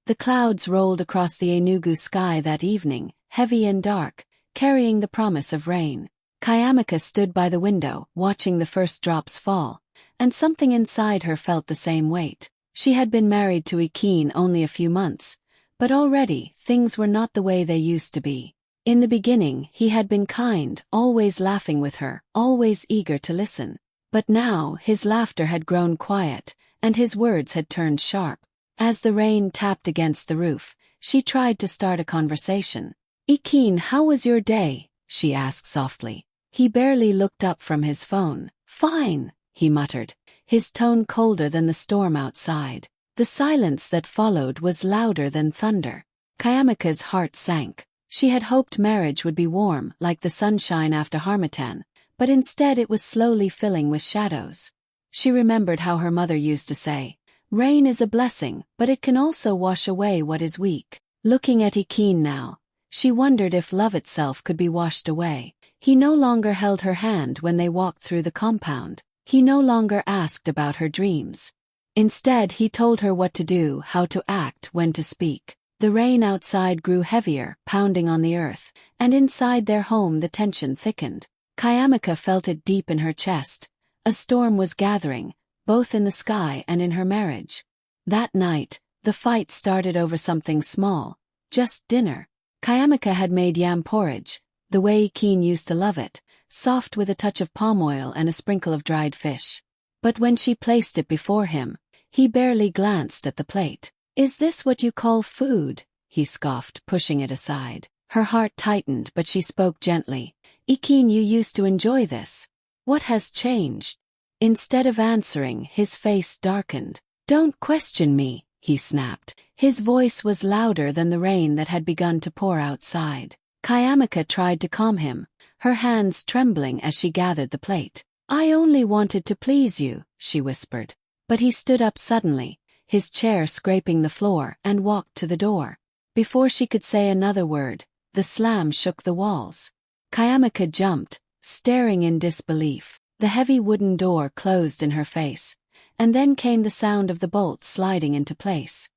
The clouds rolled across the Enugu sky that evening, heavy and dark, carrying the promise of rain. Kayamika stood by the window, watching the first drops fall, and something inside her felt the same weight. She had been married to Ikin only a few months, but already things were not the way they used to be. In the beginning, he had been kind, always laughing with her, always eager to listen. But now, his laughter had grown quiet, and his words had turned sharp. As the rain tapped against the roof, she tried to start a conversation. "Ikin, how was your day?" she asked softly. He barely looked up from his phone. "Fine," he muttered, his tone colder than the storm outside. The silence that followed was louder than thunder. Kayamika's heart sank. She had hoped marriage would be warm, like the sunshine after Harmattan, but instead it was slowly filling with shadows. She remembered how her mother used to say, "Rain is a blessing, but it can also wash away what is weak." Looking at Ikin now, she wondered if love itself could be washed away. He no longer held her hand when they walked through the compound. He no longer asked about her dreams. Instead, he told her what to do, how to act, when to speak. The rain outside grew heavier, pounding on the earth, and inside their home the tension thickened. Kayamika felt it deep in her chest. A storm was gathering, both in the sky and in her marriage. That night, the fight started over something small, just dinner. Kayamika had made yam porridge, the way Ikin used to love it, soft with a touch of palm oil and a sprinkle of dried fish. But when she placed it before him, he barely glanced at the plate. "Is this what you call food?" he scoffed, pushing it aside. Her heart tightened, but she spoke gently. "Ikin, you used to enjoy this. What has changed?" Instead of answering, his face darkened. "Don't question me," he snapped. His voice was louder than the rain that had begun to pour outside. Kayamika tried to calm him, her hands trembling as she gathered the plate. "I only wanted to please you," she whispered. But he stood up suddenly, his chair scraping the floor, and walked to the door. Before she could say another word, the slam shook the walls. Kayamika jumped, staring in disbelief. The heavy wooden door closed in her face, and then came the sound of the bolts sliding into place.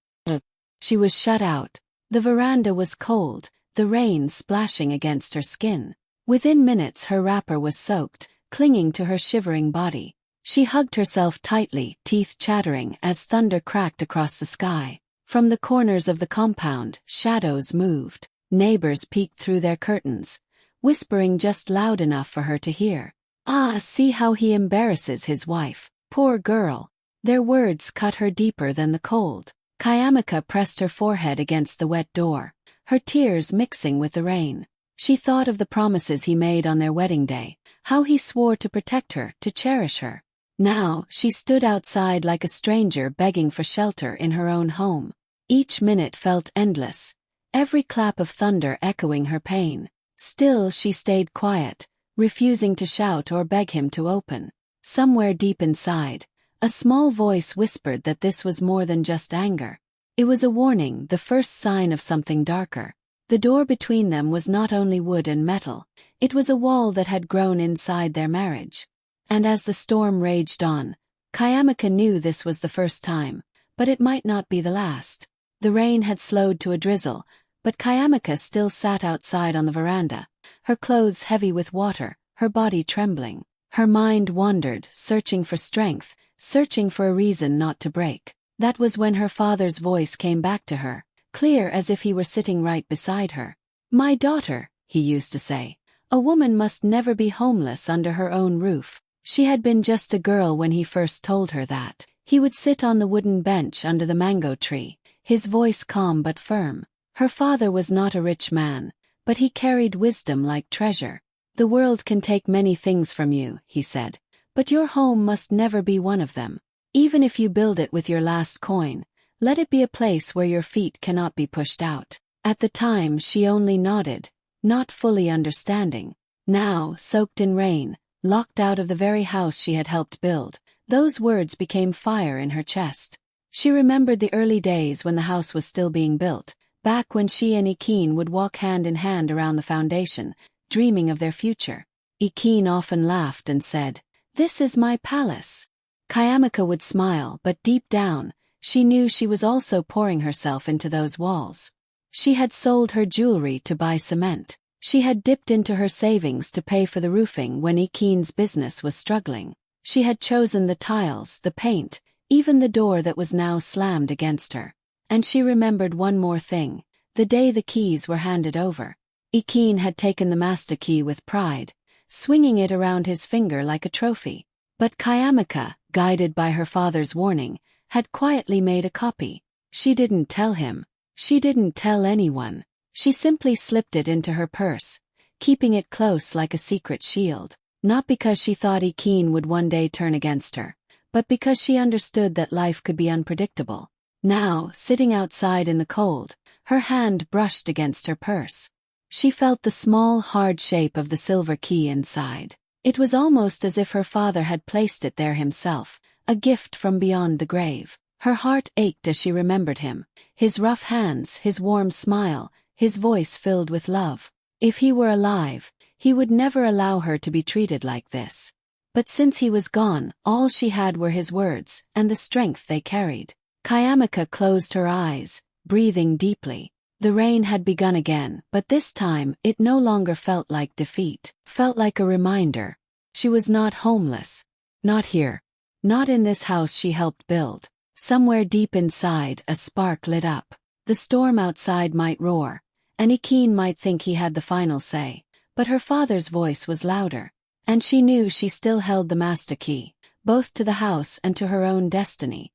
She was shut out. The veranda was cold, the rain splashing against her skin. Within minutes her wrapper was soaked, clinging to her shivering body. She hugged herself tightly, teeth chattering as thunder cracked across the sky. From the corners of the compound, shadows moved. Neighbors peeked through their curtains, whispering just loud enough for her to hear. "Ah, see how he embarrasses his wife. Poor girl." Their words cut her deeper than the cold. Kayamika pressed her forehead against the wet door, her tears mixing with the rain. She thought of the promises he made on their wedding day, how he swore to protect her, to cherish her. Now, she stood outside like a stranger begging for shelter in her own home. Each minute felt endless, every clap of thunder echoing her pain. Still she stayed quiet, refusing to shout or beg him to open. Somewhere deep inside, a small voice whispered that this was more than just anger. It was a warning, the first sign of something darker. The door between them was not only wood and metal, it was a wall that had grown inside their marriage. And as the storm raged on, Kayamika knew this was the first time, but it might not be the last. The rain had slowed to a drizzle, but Kayamika still sat outside on the veranda, her clothes heavy with water, her body trembling. Her mind wandered, searching for strength, searching for a reason not to break. That was when her father's voice came back to her, clear as if he were sitting right beside her. "My daughter," he used to say, "a woman must never be homeless under her own roof." She had been just a girl when he first told her that. He would sit on the wooden bench under the mango tree, his voice calm but firm. Her father was not a rich man, but he carried wisdom like treasure. "The world can take many things from you," he said, "but your home must never be one of them. Even if you build it with your last coin, let it be a place where your feet cannot be pushed out." At the time she only nodded, not fully understanding. Now, soaked in rain, locked out of the very house she had helped build, those words became fire in her chest. She remembered the early days when the house was still being built, back when she and Ikin would walk hand in hand around the foundation, dreaming of their future. Ikin often laughed and said, "This is my palace." Kayamika would smile, but deep down, she knew she was also pouring herself into those walls. She had sold her jewelry to buy cement. She had dipped into her savings to pay for the roofing when Ikeen's business was struggling. She had chosen the tiles, the paint, even the door that was now slammed against her. And she remembered one more thing, the day the keys were handed over. Ikeen had taken the master key with pride, swinging it around his finger like a trophy. But Kayamika, guided by her father's warning, had quietly made a copy. She didn't tell him. She didn't tell anyone. She simply slipped it into her purse, keeping it close like a secret shield. Not because she thought Ikeen would one day turn against her, but because she understood that life could be unpredictable. Now, sitting outside in the cold, her hand brushed against her purse. She felt the small, hard shape of the silver key inside. It was almost as if her father had placed it there himself, a gift from beyond the grave. Her heart ached as she remembered him, his rough hands, his warm smile, his voice filled with love. If he were alive, he would never allow her to be treated like this. But since he was gone, all she had were his words, and the strength they carried. Kayamika closed her eyes, breathing deeply. The rain had begun again, but this time it no longer felt like defeat, felt like a reminder. She was not homeless. Not here. Not in this house she helped build. Somewhere deep inside, a spark lit up. The storm outside might roar, and Ikeen might think he had the final say, but her father's voice was louder, and she knew she still held the master key, both to the house and to her own destiny.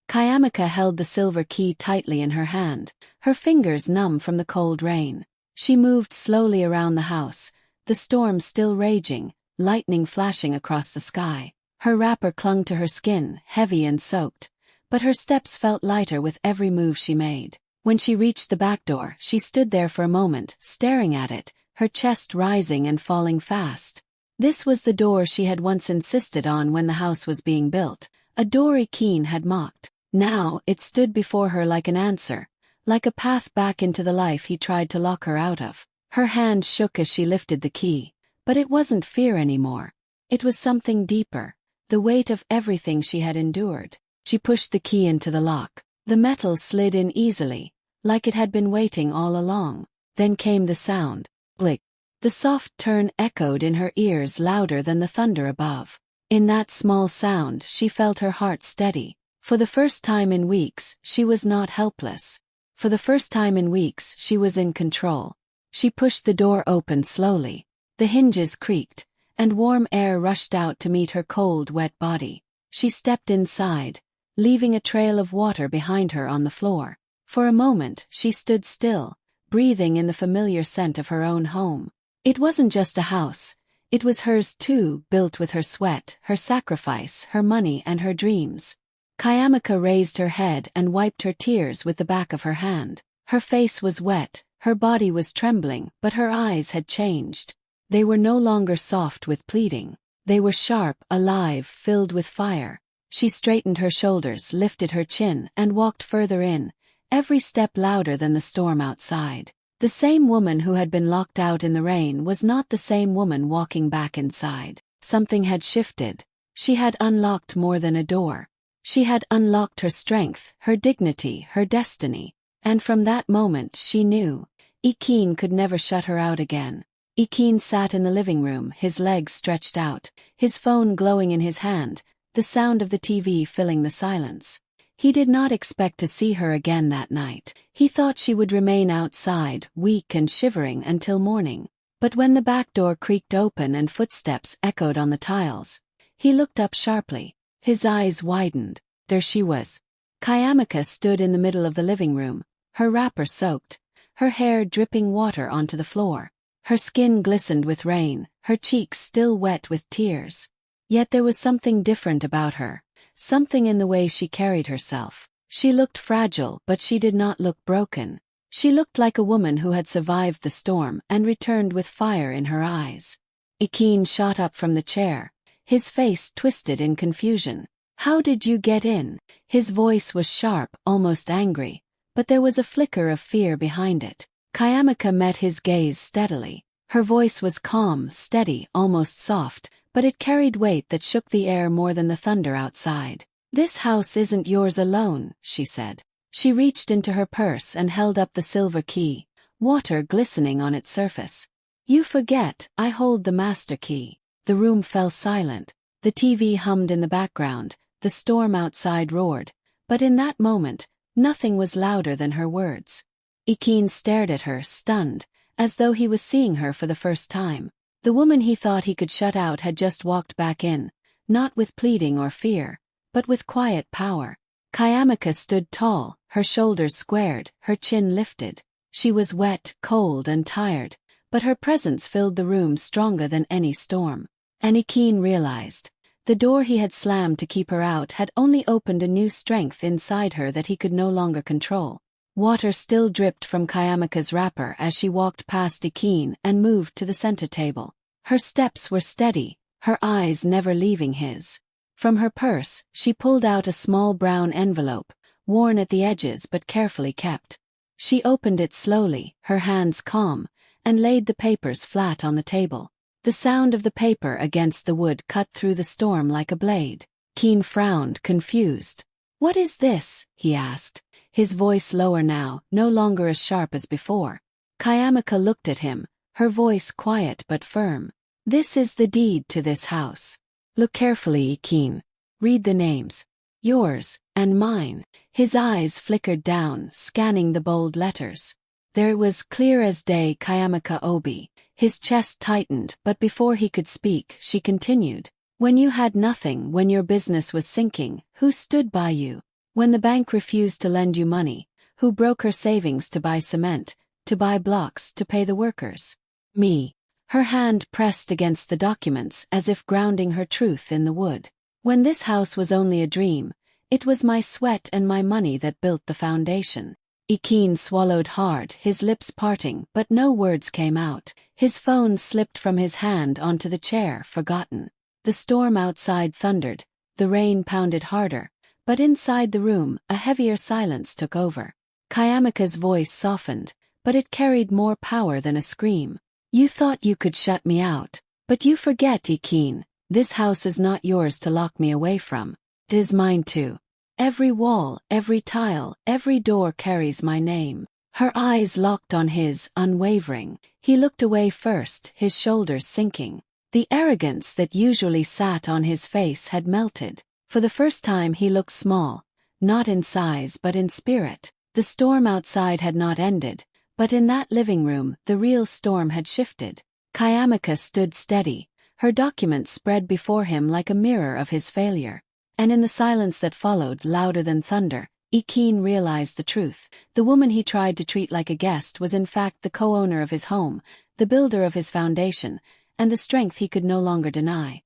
Kayamika held the silver key tightly in her hand, her fingers numb from the cold rain. She moved slowly around the house, the storm still raging, lightning flashing across the sky. Her wrapper clung to her skin, heavy and soaked, but her steps felt lighter with every move she made. When she reached the back door, she stood there for a moment, staring at it, her chest rising and falling fast. This was the door she had once insisted on when the house was being built, a door Ikeen had mocked. Now, it stood before her like an answer, like a path back into the life he tried to lock her out of. Her hand shook as she lifted the key, but it wasn't fear anymore. It was something deeper, the weight of everything she had endured. She pushed the key into the lock. The metal slid in easily, like it had been waiting all along. Then came the sound. Blick. The soft turn echoed in her ears louder than the thunder above. In that small sound she felt her heart steady. For the first time in weeks, she was not helpless. For the first time in weeks, she was in control. She pushed the door open slowly. The hinges creaked, and warm air rushed out to meet her cold, wet body. She stepped inside, leaving a trail of water behind her on the floor. For a moment, she stood still, breathing in the familiar scent of her own home. It wasn't just a house. It was hers too, built with her sweat, her sacrifice, her money and her dreams. Kayamika raised her head and wiped her tears with the back of her hand. Her face was wet, her body was trembling, but her eyes had changed. They were no longer soft with pleading. They were sharp, alive, filled with fire. She straightened her shoulders, lifted her chin, and walked further in, every step louder than the storm outside. The same woman who had been locked out in the rain was not the same woman walking back inside. Something had shifted. She had unlocked more than a door. She had unlocked her strength, her dignity, her destiny. And from that moment she knew, Ikeen could never shut her out again. Ikeen sat in the living room, his legs stretched out, his phone glowing in his hand, the sound of the TV filling the silence. He did not expect to see her again that night. He thought she would remain outside, weak and shivering until morning. But when the back door creaked open and footsteps echoed on the tiles, he looked up sharply. His eyes widened. There she was. Kayamika stood in the middle of the living room, her wrapper soaked, her hair dripping water onto the floor. Her skin glistened with rain, her cheeks still wet with tears. Yet there was something different about her, something in the way she carried herself. She looked fragile, but she did not look broken. She looked like a woman who had survived the storm and returned with fire in her eyes. Ikeen shot up from the chair, his face twisted in confusion. "How did you get in?" His voice was sharp, almost angry, but there was a flicker of fear behind it. Kayamika met his gaze steadily. Her voice was calm, steady, almost soft, but it carried weight that shook the air more than the thunder outside. "This house isn't yours alone," she said. She reached into her purse and held up the silver key, water glistening on its surface. "You forget, I hold the master key." The room fell silent. The TV hummed in the background, the storm outside roared, but in that moment, nothing was louder than her words. Ikeen stared at her, stunned, as though he was seeing her for the first time. The woman he thought he could shut out had just walked back in, not with pleading or fear, but with quiet power. Kayamika stood tall, her shoulders squared, her chin lifted. She was wet, cold and tired, but her presence filled the room stronger than any storm. And Ikeen realized, the door he had slammed to keep her out had only opened a new strength inside her that he could no longer control. Water still dripped from Kayamika's wrapper as she walked past Ikeen and moved to the center table. Her steps were steady, her eyes never leaving his. From her purse, she pulled out a small brown envelope, worn at the edges but carefully kept. She opened it slowly, her hands calm, and laid the papers flat on the table. The sound of the paper against the wood cut through the storm like a blade. Ikeen frowned, confused. "What is this?" he asked, his voice lower now, no longer as sharp as before. Kayamika looked at him, her voice quiet but firm. "This is the deed to this house. Look carefully, Ikeen. Read the names. Yours, and mine." His eyes flickered down, scanning the bold letters. There it was, clear as day, Kayamika Obi. His chest tightened, but before he could speak, she continued. "When you had nothing, when your business was sinking, who stood by you? When the bank refused to lend you money, who broke her savings to buy cement, to buy blocks, to pay the workers? Me." Her hand pressed against the documents as if grounding her truth in the wood. "When this house was only a dream, it was my sweat and my money that built the foundation." Ikeen swallowed hard, his lips parting, but no words came out. His phone slipped from his hand onto the chair, forgotten. The storm outside thundered, the rain pounded harder, but inside the room, a heavier silence took over. Kayamika's voice softened, but it carried more power than a scream. "You thought you could shut me out, but you forget, Ikeen. This house is not yours to lock me away from. It is mine too. Every wall, every tile, every door carries my name." Her eyes locked on his, unwavering. He looked away first, his shoulders sinking. The arrogance that usually sat on his face had melted. For the first time he looked small, not in size but in spirit. The storm outside had not ended, but in that living room the real storm had shifted. Kayamika stood steady, her documents spread before him like a mirror of his failure. And in the silence that followed, louder than thunder, Ikeen realized the truth. The woman he tried to treat like a guest was in fact the co-owner of his home, the builder of his foundation, and the strength he could no longer deny.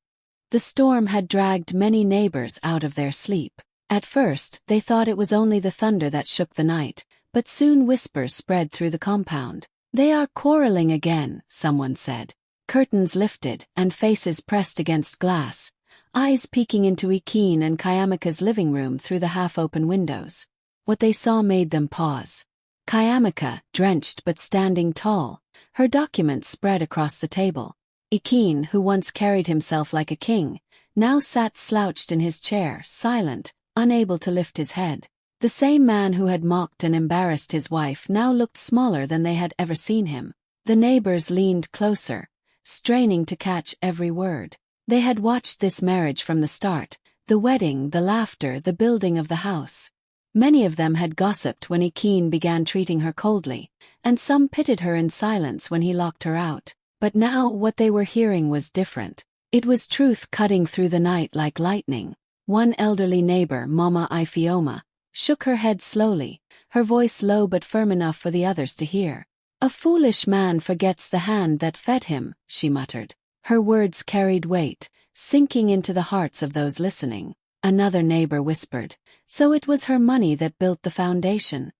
The storm had dragged many neighbors out of their sleep. At first, they thought it was only the thunder that shook the night, but soon whispers spread through the compound. "They are quarreling again," someone said. Curtains lifted, and faces pressed against glass, eyes peeking into Ikeen and Kayamika's living room through the half-open windows. What they saw made them pause. Kayamika, drenched but standing tall, her documents spread across the table. Ikeen, who once carried himself like a king, now sat slouched in his chair, silent, unable to lift his head. The same man who had mocked and embarrassed his wife now looked smaller than they had ever seen him. The neighbors leaned closer, straining to catch every word. They had watched this marriage from the start, the wedding, the laughter, the building of the house. Many of them had gossiped when Ikeen began treating her coldly, and some pitied her in silence when he locked her out. But now what they were hearing was different. It was truth cutting through the night like lightning. One elderly neighbor, Mama Ifioma, shook her head slowly, her voice low but firm enough for the others to hear. "A foolish man forgets the hand that fed him," she muttered. Her words carried weight, sinking into the hearts of those listening. Another neighbor whispered, "So it was her money that built the foundation.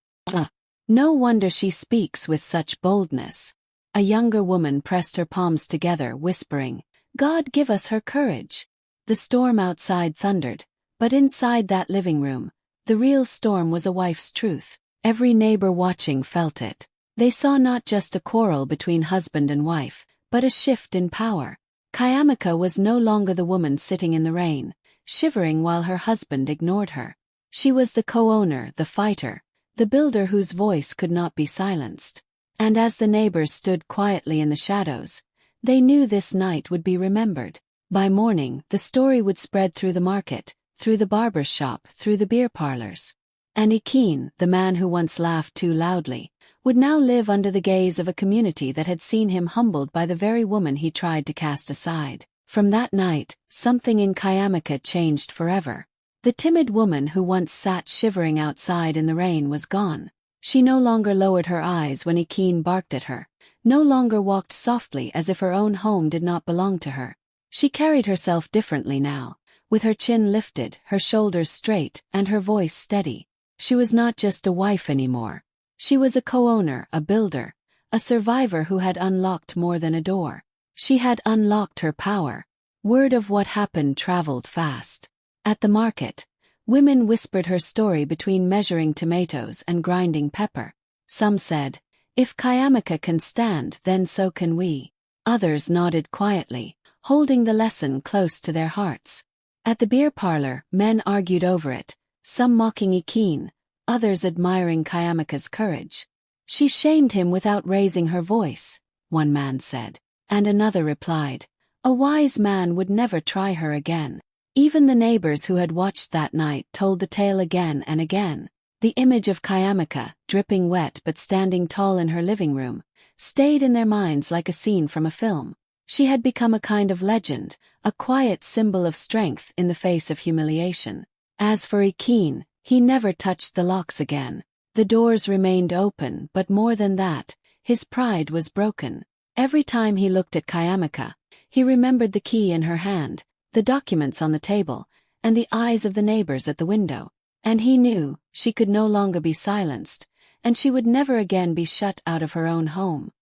No wonder she speaks with such boldness." A younger woman pressed her palms together, whispering, "God give us her courage." The storm outside thundered, but inside that living room, the real storm was a wife's truth. Every neighbor watching felt it. They saw not just a quarrel between husband and wife, but a shift in power. Kayamika was no longer the woman sitting in the rain. shivering while her husband ignored her. She was the co-owner, the fighter, the builder whose voice could not be silenced. And as the neighbors stood quietly in the shadows, they knew this night would be remembered. By morning, the story would spread through the market, through the barber's shop, through the beer parlors. And Ikeen, the man who once laughed too loudly, would now live under the gaze of a community that had seen him humbled by the very woman he tried to cast aside. From that night, something in Kayamika changed forever. The timid woman who once sat shivering outside in the rain was gone. She no longer lowered her eyes when Ikeen barked at her, no longer walked softly as if her own home did not belong to her. She carried herself differently now, with her chin lifted, her shoulders straight, and her voice steady. She was not just a wife anymore. She was a co-owner, a builder, a survivor who had unlocked more than a door. She had unlocked her power. Word of what happened traveled fast. At the market, women whispered her story between measuring tomatoes and grinding pepper. Some said, "If Kayamika can stand, then so can we." Others nodded quietly, holding the lesson close to their hearts. At the beer parlor, men argued over it, some mocking Ikeen, others admiring Kayamika's courage. "She shamed him without raising her voice," one man said, and another replied, "A wise man would never try her again." Even the neighbors who had watched that night told the tale again and again. The image of Kayamika, dripping wet but standing tall in her living room, stayed in their minds like a scene from a film. She had become a kind of legend, a quiet symbol of strength in the face of humiliation. As for Ikeen, he never touched the locks again. The doors remained open, but more than that, his pride was broken. Every time he looked at Kayamika, he remembered the key in her hand, the documents on the table, and the eyes of the neighbors at the window. And he knew she could no longer be silenced, and she would never again be shut out of her own home.